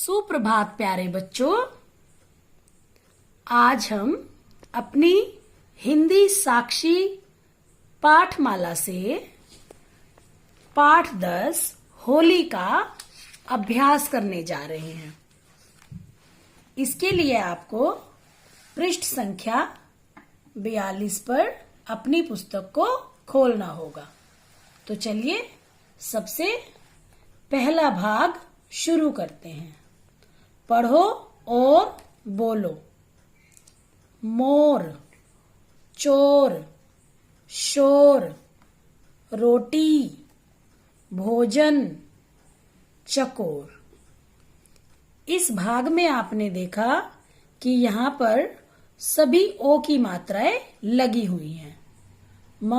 सुप्रभात प्यारे बच्चों। आज हम अपनी हिंदी साक्षी पाठमाला से पाठ 10 होली का अभ्यास करने जा रहे हैं। इसके लिए आपको पृष्ठ संख्या 42 पर अपनी पुस्तक को खोलना होगा। तो चलिए सबसे पहला भाग शुरू करते हैं। पढ़ो और बोलो। मोर, चोर, शोर, रोटी, भोजन, चकोर। इस भाग में आपने देखा कि यहाँ पर सभी ओ की मात्राएं लगी हुई हैं। म,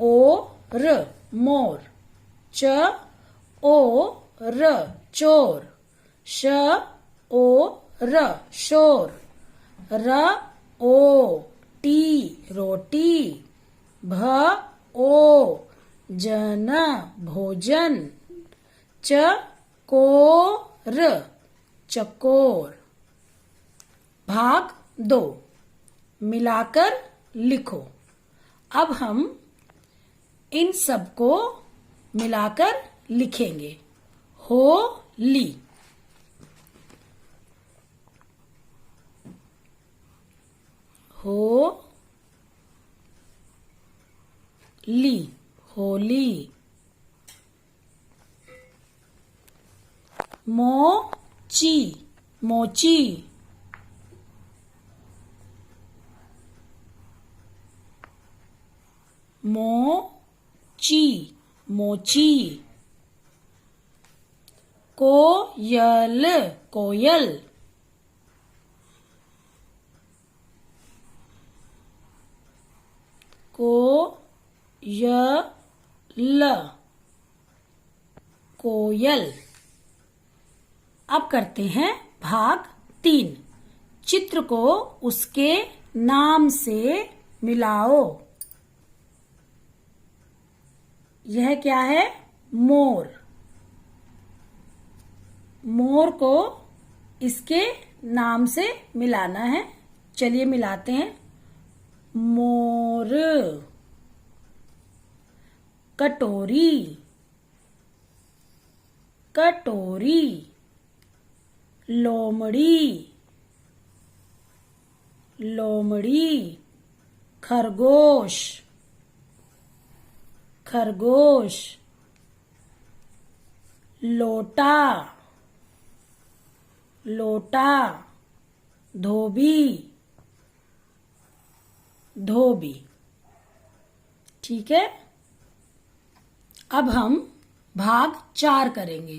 ओ, र, मोर। च, ओ, र, चोर। श, ओ, र, शोर। र, ओ, टी, रोटी। भ, ओ, जन, भोजन। च, को, र, चकोर। भाग 2 मिलाकर लिखो। अब हम इन सब को मिलाकर लिखेंगे। होली, हो ली, होली। मोची, मोची। मोची, मोची। कोयल, कोयल। कोयल, कोयल। अब करते हैं भाग 3। चित्र को उसके नाम से मिलाओ। यह क्या है? मोर। मोर को इसके नाम से मिलाना है। चलिए मिलाते हैं। मोर। कटोरी, कटोरी। लोमड़ी, लोमड़ी। खरगोश, खरगोश। लोटा, लोटा। धोबी, धोबी। ठीक है। अब हम भाग 4 करेंगे।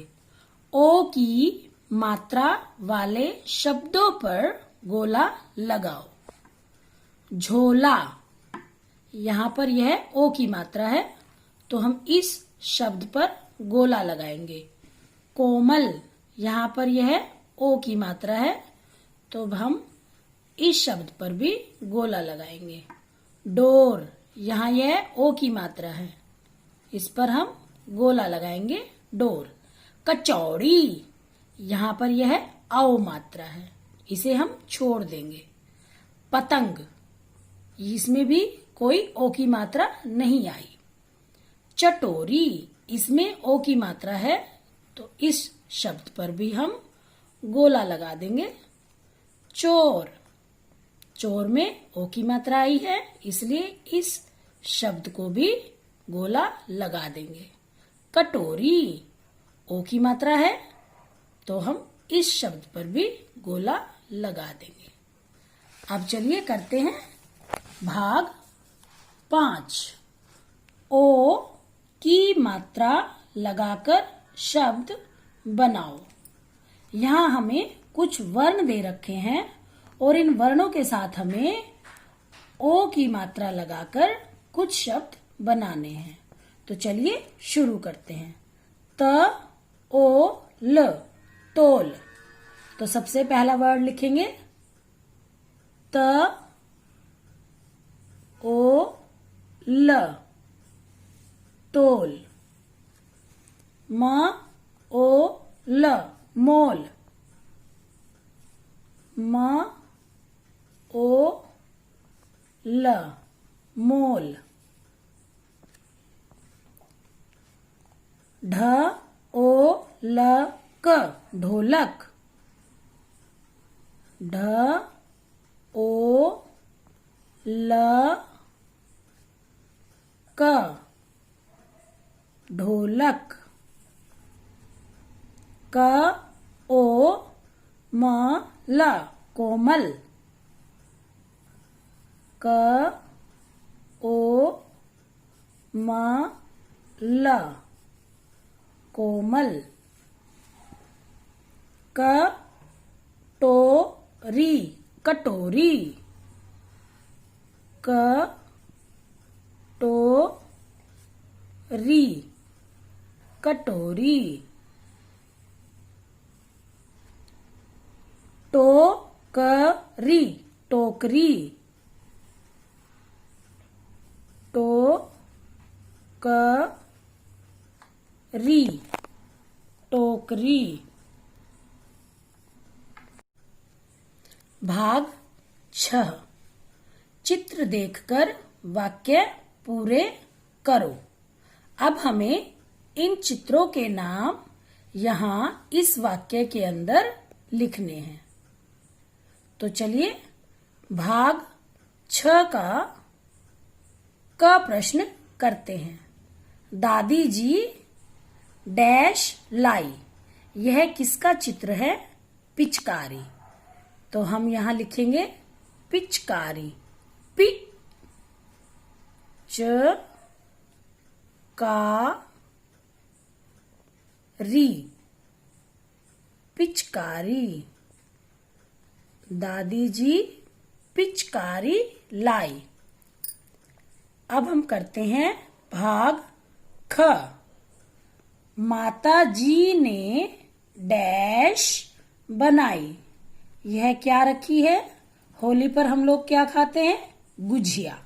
ओ की मात्रा वाले शब्दों पर गोला लगाओ। झोला, यहाँ पर यह ओ की मात्रा है तो हम इस शब्द पर गोला लगाएंगे। कोमल, यहाँ पर यह ओ की मात्रा है तो हम इस शब्द पर भी गोला लगाएंगे। डोर, यहाँ यह ओ की मात्रा है, इस पर हम गोला लगाएंगे। डोर। कचौड़ी, यहाँ पर यह औ मात्रा है, इसे हम छोड़ देंगे। पतंग, इसमें भी कोई ओ की मात्रा नहीं आई। चटोरी, इसमें ओ की मात्रा है तो इस शब्द पर भी हम गोला लगा देंगे। चोर, चोर में ओ की मात्रा आई है इसलिए इस शब्द को भी गोला लगा देंगे। कटोरी, ओ की मात्रा है तो हम इस शब्द पर भी गोला लगा देंगे। अब चलिए करते हैं भाग 5। ओ की मात्रा लगाकर शब्द बनाओ। यहाँ हमें कुछ वर्ण दे रखे हैं और इन वर्णों के साथ हमें ओ की मात्रा लगाकर कुछ शब्द बनाने हैं। तो चलिए शुरू करते हैं। त, ओ, ल, तोल। तो सबसे पहला वर्ड लिखेंगे त, ओ, ल, तोल। म, ओ, ल, मोल। म ओ ल मोल। ढ ओ ल क ढोलक। ढ ओ ल क ढोलक। क ओ म ल कोमल। क ओ म ल कोमल। क टो री कटोरी। क टो री कटोरी। टोकरी टोकरी। टोकरी टोकरी। भाग 6 चित्र देखकर वाक्य पूरे करो। अब हमें इन चित्रों के नाम यहाँ इस वाक्य के अंदर लिखने हैं। तो चलिए भाग 6 का प्रश्न करते हैं। दादी जी डैश लाई। यह किसका चित्र है? पिचकारी। तो हम यहाँ लिखेंगे पिचकारी। पि च का री पिचकारी। दादी जी पिचकारी लाई। अब हम करते हैं भाग ख। माता जी ने डैश बनाई। यह क्या रखी है? होली पर हम लोग क्या खाते हैं? गुजिया।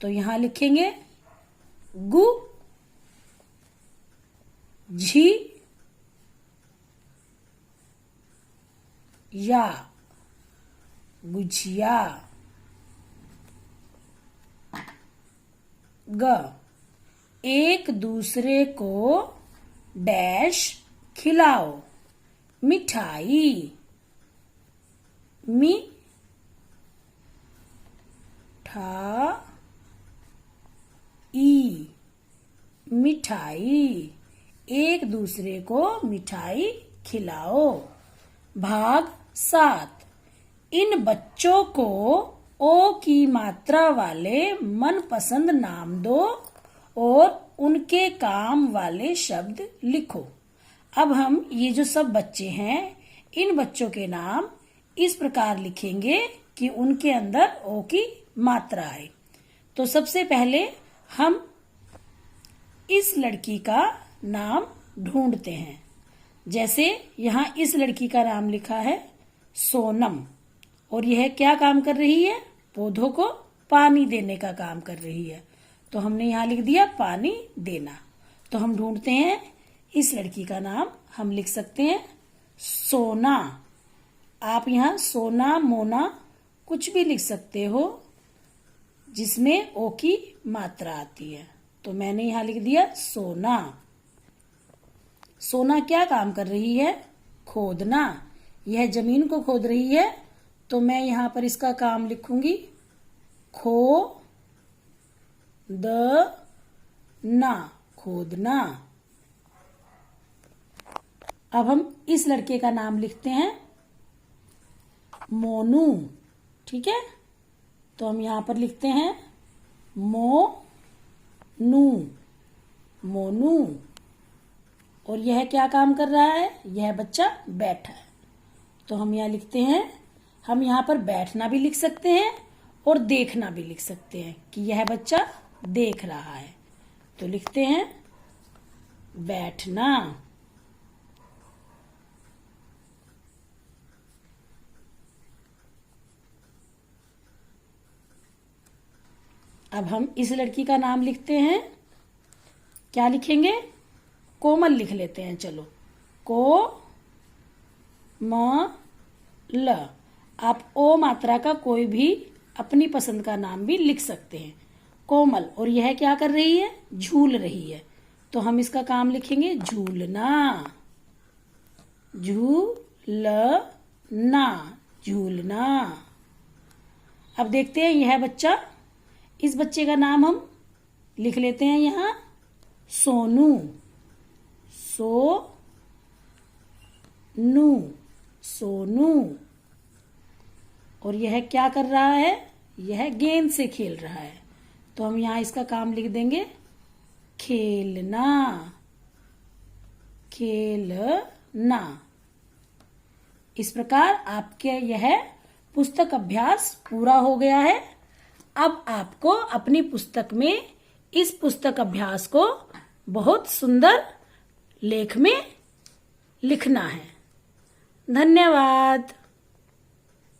तो यहां लिखेंगे गु झी या गुजिया। ग एक दूसरे को डैश खिलाओ। मिठाई। मी ठा ई मिठाई। एक दूसरे को मिठाई खिलाओ। भाग 7 इन बच्चों को ओ की मात्रा वाले मनपसंद नाम दो और उनके काम वाले शब्द लिखो। अब हम ये जो सब बच्चे हैं इन बच्चों के नाम इस प्रकार लिखेंगे कि उनके अंदर ओ की मात्रा आए। तो सबसे पहले हम इस लड़की का नाम ढूंढते हैं। जैसे यहाँ इस लड़की का नाम लिखा है सोनम और यह क्या काम कर रही है? पौधों को पानी देने का काम कर रही है। तो हमने यहाँ लिख दिया पानी देना। तो हम ढूंढते हैं इस लड़की का नाम हम लिख सकते हैं सोना। आप यहाँ सोना मोना कुछ भी लिख सकते हो जिसमें ओ की मात्रा आती है। तो मैंने यहाँ लिख दिया सोना। सोना क्या काम कर रही है? खोदना। यह जमीन को खोद रही है तो मैं यहाँ पर इसका काम लिखूंगी खो द ना खोदना। अब हम इस लड़के का नाम लिखते हैं मोनू। ठीक है, तो हम यहां पर लिखते हैं मोनू मोनू। और यह क्या काम कर रहा है? यह बच्चा बैठा है। तो हम यहाँ लिखते हैं, हम यहाँ पर बैठना भी लिख सकते हैं और देखना भी लिख सकते हैं कि यह बच्चा देख रहा है। तो लिखते हैं बैठना। अब हम इस लड़की का नाम लिखते हैं, क्या लिखेंगे? कोमल लिख लेते हैं। चलो को म ल। आप ओ मात्रा का कोई भी अपनी पसंद का नाम भी लिख सकते हैं। कोमल, और यह क्या कर रही है? झूल रही है। तो हम इसका काम लिखेंगे झूलना, झूलना, झूलना। अब देखते हैं यह बच्चा, इस बच्चे का नाम हम लिख लेते हैं यहां सोनू, सोनू, सोनू। और यह क्या कर रहा है? यह गेंद से खेल रहा है। तो हम यहां इसका काम लिख देंगे खेलना, खेलना। इस प्रकार आपके यह पुस्तक अभ्यास पूरा हो गया है। अब आपको अपनी पुस्तक में इस पुस्तक अभ्यास को बहुत सुंदर लेख में लिखना है। धन्यवाद।